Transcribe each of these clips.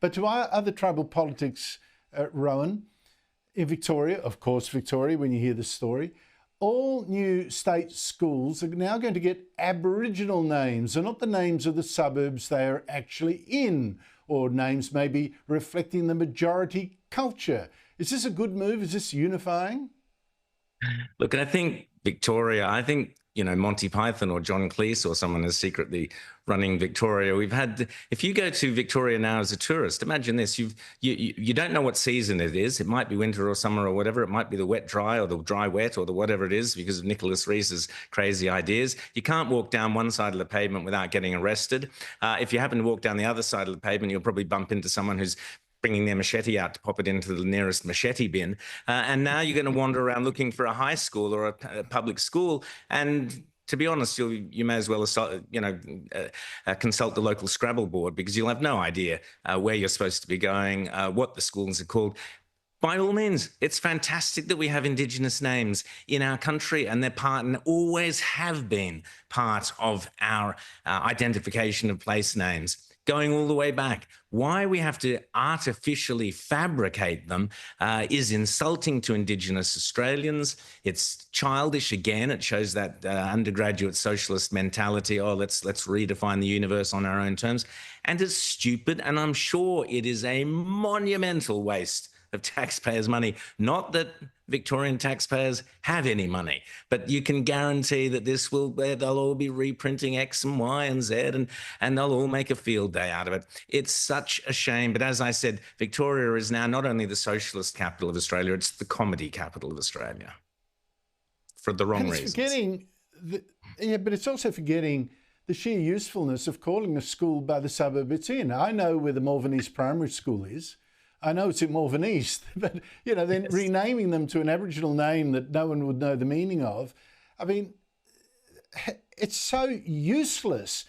But to our other tribal politics, Rowan, in Victoria, of course, Victoria, when you hear the story, all new state schools are now going to get Aboriginal names, and not the names of the suburbs they are actually in, or names maybe reflecting the majority culture. Is this a good move? Is this unifying? Look, I think Victoria, Monty Python or John Cleese or someone is secretly running Victoria. If you go to Victoria now as a tourist, imagine this, you don't know what season it is. It might be winter or summer or whatever. It might be the wet dry or the dry wet or the whatever it is because of Nicholas Reese's crazy ideas. You can't walk down one side of the pavement without getting arrested. If you happen to walk down the other side of the pavement, you'll probably bump into someone who's bringing their machete out to pop it into the nearest machete bin. And now you're going to wander around looking for a high school or a public school. And to be honest, you may as well consult the local Scrabble board because you'll have no idea where you're supposed to be going, what the schools are called. By all means, it's fantastic that we have Indigenous names in our country, and they're part and always have been part of our identification of place names. Going all the way back. Why we have to artificially fabricate them is insulting to Indigenous Australians. It's childish again. It shows that undergraduate socialist mentality. Oh, let's redefine the universe on our own terms. And it's stupid. And I'm sure it is a monumental waste of taxpayers' money. Not that Victorian taxpayers have any money, but you can guarantee that they'll all be reprinting X and Y and Z, and they'll all make a field day out of it. It's such a shame. But as I said, Victoria is now not only the socialist capital of Australia, it's the comedy capital of Australia for the wrong reasons. But it's also forgetting the sheer usefulness of calling a school by the suburb it's in. I know where the Malvern East Primary School is. I know it's in Malvern East, but, then yes. Renaming them to an Aboriginal name that no one would know the meaning of, I mean, it's so useless.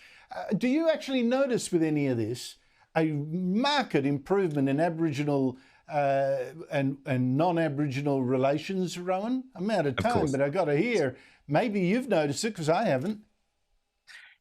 Do you actually notice with any of this a marked improvement in Aboriginal and non-Aboriginal relations, Rowan? I'm out of time, but I got to hear. Maybe you've noticed it because I haven't.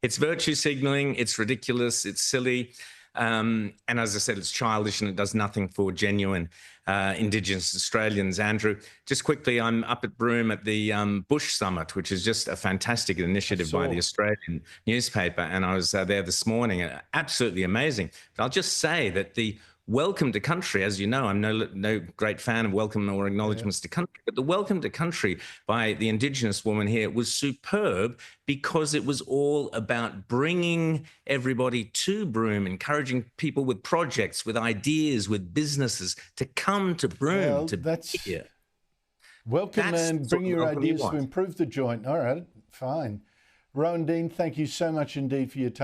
It's virtue signalling. It's ridiculous. It's silly. And as I said, it's childish and it does nothing for genuine Indigenous Australians. Andrew, just quickly, I'm up at Broome at the Bush Summit, which is just a fantastic initiative by the Australian newspaper. And I was there this morning. Absolutely amazing. But I'll just say that the welcome to country, as you know, I'm no great fan of welcome or acknowledgements to country, but the welcome to country by the Indigenous woman here was superb because it was all about bringing everybody to Broome, encouraging people with projects, with ideas, with businesses to come to Broome be here. Welcome and bring your ideas to improve the joint. All right, fine. Rowan Dean, thank you so much indeed for your time.